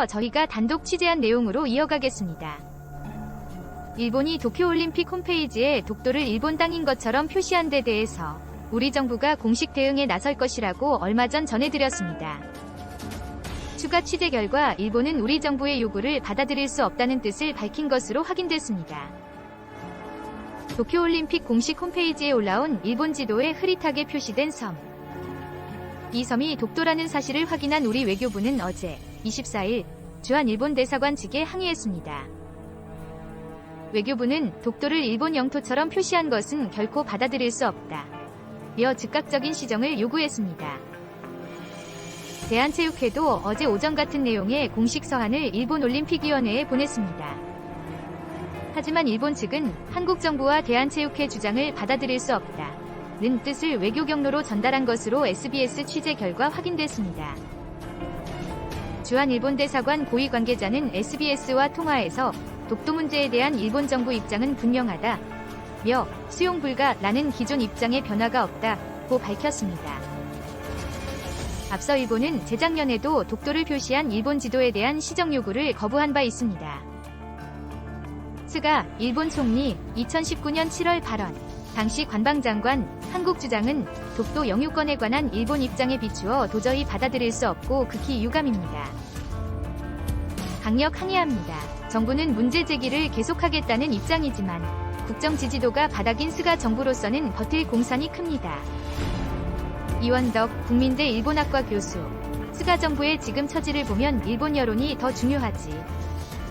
저희가 단독 취재한 내용으로 이어가겠습니다. 일본이 도쿄올림픽 홈페이지에 독도를 일본 땅인 것처럼 표시한 데 대해서 우리 정부가 공식 대응에 나설 것이라고 얼마 전 전해드렸습니다. 추가 취재 결과 일본은 우리 정부의 요구를 받아들일 수 없다는 뜻을 밝힌 것으로 확인됐습니다. 도쿄올림픽 공식 홈페이지에 올라온 일본 지도에 흐릿하게 표시된 섬. 이 섬이 독도라는 사실을 확인한 우리 외교부는 어제 24일 주한 일본 대사관 측에 항의했습니다. 외교부는 독도를 일본 영토처럼 표시한 것은 결코 받아들일 수 없다. 며 즉각적인 시정을 요구했습니다. 대한체육회도 어제 오전 같은 내용의 공식 서한을 일본 올림픽위원회에 보냈습니다. 하지만 일본 측은 한국 정부와 대한체육회 주장을 받아들일 수 없다는 뜻을 외교 경로로 전달한 것으로 SBS 취재 결과 확인됐습니다. 주한 일본 대사관 고위 관계자는 SBS와 통화에서 독도 문제에 대한 일본 정부 입장은 분명하다. 며 수용 불가라는 기존 입장에 변화가 없다고 밝혔습니다. 앞서 일본은 재작년에도 독도를 표시한 일본 지도에 대한 시정 요구를 거부한 바 있습니다. 스가 일본 총리 2019년 7월 발언. 당시 관방장관 한국 주장은 독도 영유권에 관한 일본 입장에 비추어 도저히 받아들일 수 없고 극히 유감입니다. 강력 항의합니다. 정부는 문제 제기를 계속하겠다는 입장이지만 국정 지지도가 바닥인 스가 정부로서는 버틸 공산이 큽니다. 이원덕 국민대 일본학과 교수. 스가 정부의 지금 처지를 보면 일본 여론이 더 중요하지.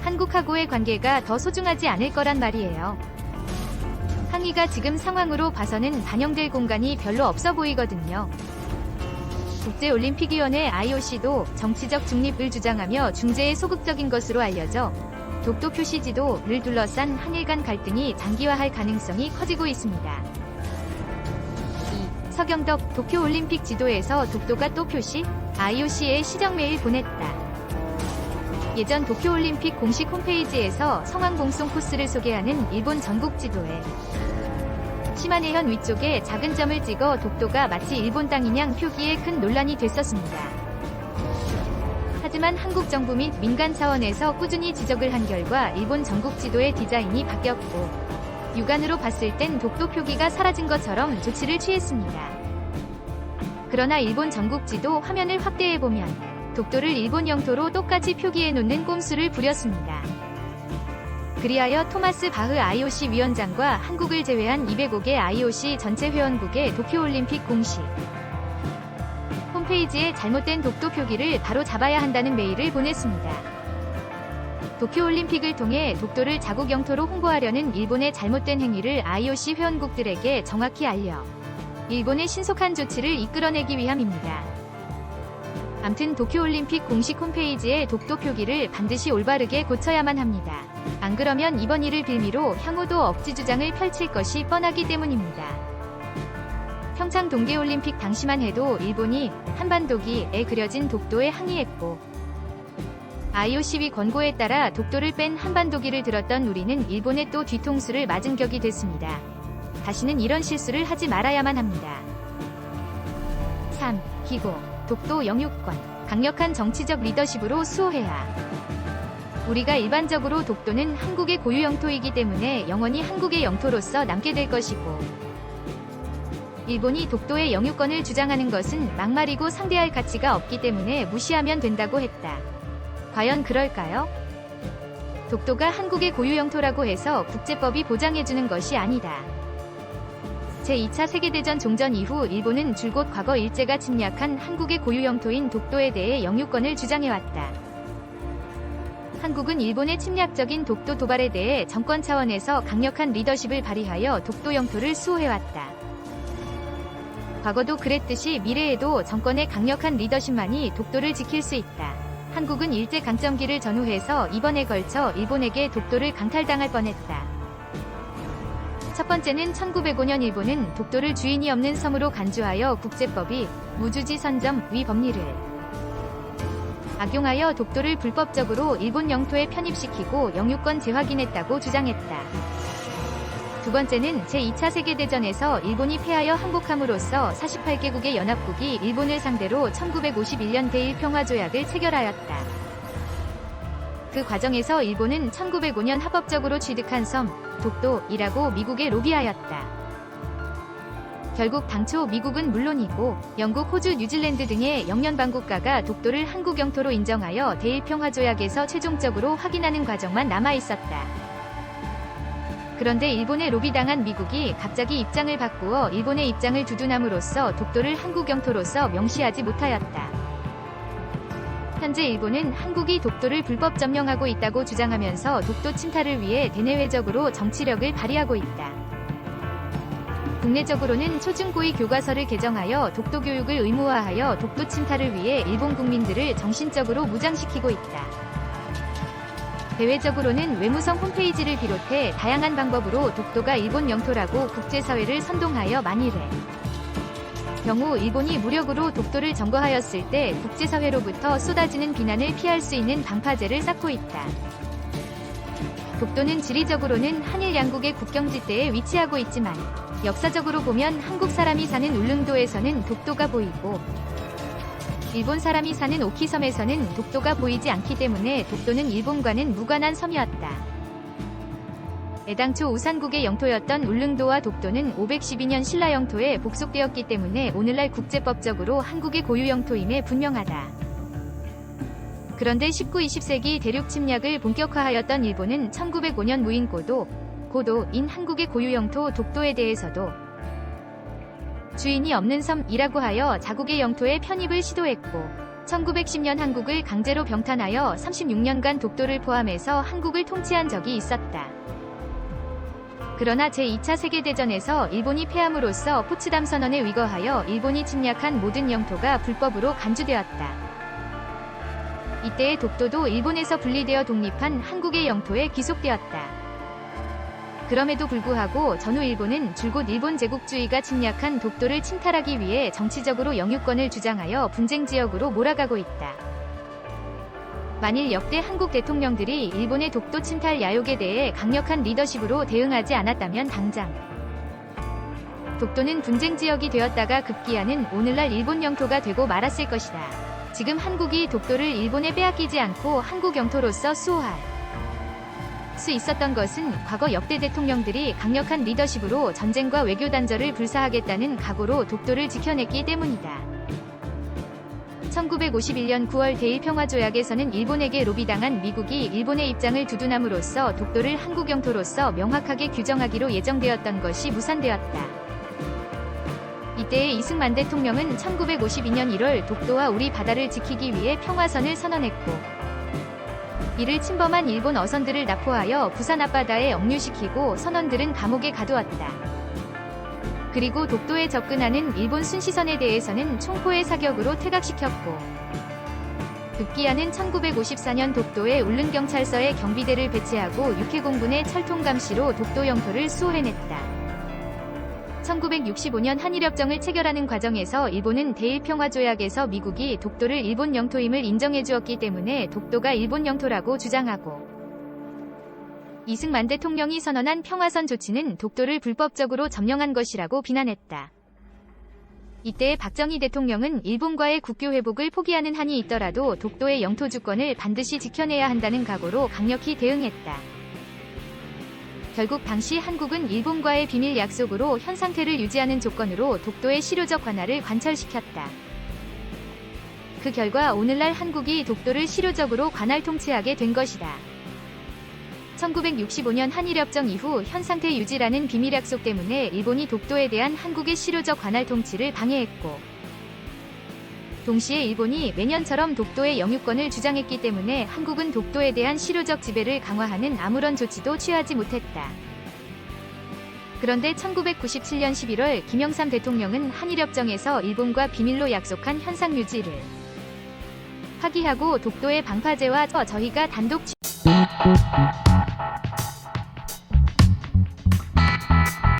한국하고의 관계가 더 소중하지 않을 거란 말이에요. 항의가 지금 상황으로 봐서는 반영될 공간이 별로 없어 보이거든요. 국제올림픽위원회 IOC도 정치적 중립을 주장하며 중재에 소극적인 것으로 알려져 독도 표시 지도를 둘러싼 한일 간 갈등이 장기화할 가능성이 커지고 있습니다. 2. 서경덕 도쿄올림픽 지도에서 독도가 또 표시? IOC에 시정 메일 보냈다. 예전 도쿄올림픽 공식 홈페이지에서 성황 봉송 코스를 소개하는 일본 전국 지도에 시마네현 위쪽에 작은 점을 찍어 독도가 마치 일본 땅인 양 표기에 큰 논란이 됐었습니다. 하지만 한국 정부 및 민간 차원에서 꾸준히 지적을 한 결과 일본 전국 지도의 디자인이 바뀌었고 육안으로 봤을 땐 독도 표기가 사라진 것처럼 조치를 취했습니다. 그러나 일본 전국 지도 화면을 확대해보면 독도를 일본 영토로 똑같이 표기해 놓는 꼼수를 부렸습니다. 그리하여 토마스 바흐 IOC 위원장과 한국을 제외한 205개 IOC 전체 회원국의 도쿄올림픽 공식 홈페이지에 잘못된 독도 표기를 바로 잡아야 한다는 메일을 보냈습니다. 도쿄올림픽을 통해 독도를 자국 영토로 홍보하려는 일본의 잘못된 행위를 IOC 회원국들에게 정확히 알려 일본의 신속한 조치를 이끌어내기 위함입니다. 암튼 도쿄올림픽 공식 홈페이지의 독도 표기를 반드시 올바르게 고쳐야만 합니다. 안 그러면 이번 일을 빌미로 향후도 억지 주장을 펼칠 것이 뻔하기 때문입니다. 평창 동계올림픽 당시만 해도 일본이 한반도기에 그려진 독도에 항의했고 IOC위 권고에 따라 독도를 뺀 한반도기를 들었던 우리는 일본의 또 뒤통수를 맞은 격이 됐습니다. 다시는 이런 실수를 하지 말아야만 합니다. 3. 기고 독도 영유권 강력한 정치적 리더십으로 수호해야. 우리가 일반적으로 독도는 한국의 고유 영토이기 때문에 영원히 한국의 영토로서 남게 될 것이고 일본이 독도의 영유권을 주장하는 것은 막말이고 상대할 가치가 없기 때문에 무시하면 된다고 했다. 과연 그럴까요? 독도가 한국의 고유 영토라고 해서 국제법이 보장해주는 것이 아니다. 제2차 세계대전 종전 이후 일본은 줄곧 과거 일제가 침략한 한국의 고유 영토인 독도에 대해 영유권을 주장해왔다. 한국은 일본의 침략적인 독도 도발에 대해 정권 차원에서 강력한 리더십을 발휘하여 독도 영토를 수호해왔다. 과거도 그랬듯이 미래에도 정권의 강력한 리더십만이 독도를 지킬 수 있다. 한국은 일제강점기를 전후해서 이번에 걸쳐 일본에게 독도를 강탈당할 뻔했다. 첫 번째는 1905년 일본은 독도를 주인이 없는 섬으로 간주하여 국제법이 무주지 선점 위 법리를 악용하여 독도를 불법적으로 일본 영토에 편입시키고 영유권 재확인했다고 주장했다. 두 번째는 제2차 세계대전에서 일본이 패하여 항복함으로써 48개국의 연합국이 일본을 상대로 1951년 대일평화조약을 체결하였다. 그 과정에서 일본은 1905년 합법적으로 취득한 섬, 독도이라고 미국에 로비하였다. 결국 당초 미국은 물론이고 영국, 호주, 뉴질랜드 등의 영연방국가가 독도를 한국 영토로 인정하여 대일평화조약에서 최종적으로 확인하는 과정만 남아있었다. 그런데 일본에 로비당한 미국이 갑자기 입장을 바꾸어 일본의 입장을 두둔함으로써 독도를 한국 영토로서 명시하지 못하였다. 현재 일본은 한국이 독도를 불법 점령하고 있다고 주장하면서 독도 침탈을 위해 대내외적으로 정치력을 발휘하고 있다. 국내적으로는 초중고위 교과서를 개정하여 독도 교육을 의무화하여 독도 침탈을 위해 일본 국민들을 정신적으로 무장시키고 있다. 대외적으로는 외무성 홈페이지를 비롯해 다양한 방법으로 독도가 일본 영토라고 국제사회를 선동하여 만일의 경우 일본이 무력으로 독도를 점거하였을 때 국제사회로부터 쏟아지는 비난을 피할 수 있는 방파제를 쌓고 있다. 독도는 지리적으로는 한일 양국의 국경지대에 위치하고 있지만 역사적으로 보면 한국 사람이 사는 울릉도에서는 독도가 보이고 일본 사람이 사는 오키섬에서는 독도가 보이지 않기 때문에 독도는 일본과는 무관한 섬이었다. 애당초 우산국의 영토였던 울릉도와 독도는 512년 신라 영토에 복속되었기 때문에 오늘날 국제법적으로 한국의 고유 영토임에 분명하다. 그런데 19, 20세기 대륙 침략을 본격화하였던 일본은 1905년 고도인 한국의 고유 영토 독도에 대해서도 주인이 없는 섬이라고 하여 자국의 영토에 편입을 시도했고 1910년 한국을 강제로 병탄하여 36년간 독도를 포함해서 한국을 통치한 적이 있었다. 그러나 제2차 세계대전에서 일본이 패함으로써 포츠담 선언에 위거하여 일본이 침략한 모든 영토가 불법으로 간주되었다. 이때의 독도도 일본에서 분리되어 독립한 한국의 영토에 귀속되었다. 그럼에도 불구하고 전후 일본은 줄곧 일본 제국주의가 침략한 독도를 침탈하기 위해 정치적으로 영유권을 주장하여 분쟁지역으로 몰아가고 있다. 만일 역대 한국 대통령들이 일본의 독도 침탈 야욕에 대해 강력한 리더십으로 대응하지 않았다면 당장 독도는 분쟁지역이 되었다가 급기야는 오늘날 일본 영토가 되고 말았을 것이다. 지금 한국이 독도를 일본에 빼앗기지 않고 한국 영토로서 수호할 수 있었던 것은 과거 역대 대통령들이 강력한 리더십으로 전쟁과 외교 단절을 불사하겠다는 각오로 독도를 지켜냈기 때문이다. 1951년 9월 대일평화조약에서는 일본에게 로비당한 미국이 일본의 입장을 두둔함으로써 독도를 한국 영토로서 명확하게 규정하기로 예정되었던 것이 무산되었다. 이때의 이승만 대통령은 1952년 1월 독도와 우리 바다를 지키기 위해 평화선을 선언했고 이를 침범한 일본 어선들을 납포하여 부산 앞바다에 억류시키고 선원들은 감옥에 가두었다. 그리고 독도에 접근하는 일본 순시선에 대해서는 총포의 사격으로 퇴각시켰고 급기야는 1954년 독도의 울릉경찰서에 경비대를 배치하고 육해공군의 철통감시로 독도 영토를 수호해냈다. 1965년 한일협정을 체결하는 과정에서 일본은 대일평화조약에서 미국이 독도를 일본 영토임을 인정해주었기 때문에 독도가 일본 영토라고 주장하고 이승만 대통령이 선언한 평화선 조치는 독도를 불법적으로 점령한 것이라고 비난했다. 이때 박정희 대통령은 일본과의 국교 회복을 포기하는 한이 있더라도 독도의 영토 주권을 반드시 지켜내야 한다는 각오로 강력히 대응했다. 결국 당시 한국은 일본과의 비밀 약속으로 현 상태를 유지하는 조건으로 독도의 실효적 관할을 관철시켰다. 그 결과 오늘날 한국이 독도를 실효적으로 관할 통치하게 된 것이다. 1965년 한일협정 이후 현 상태 유지라는 비밀 약속 때문에 일본이 독도에 대한 한국의 실효적 관할 통치를 방해했고 동시에 일본이 매년처럼 독도의 영유권을 주장했기 때문에 한국은 독도에 대한 실효적 지배를 강화하는 아무런 조치도 취하지 못했다. 그런데 1997년 11월 김영삼 대통령은 한일협정에서 일본과 비밀로 약속한 현상 유지를 파기하고 독도의 방파제와 저희가 단독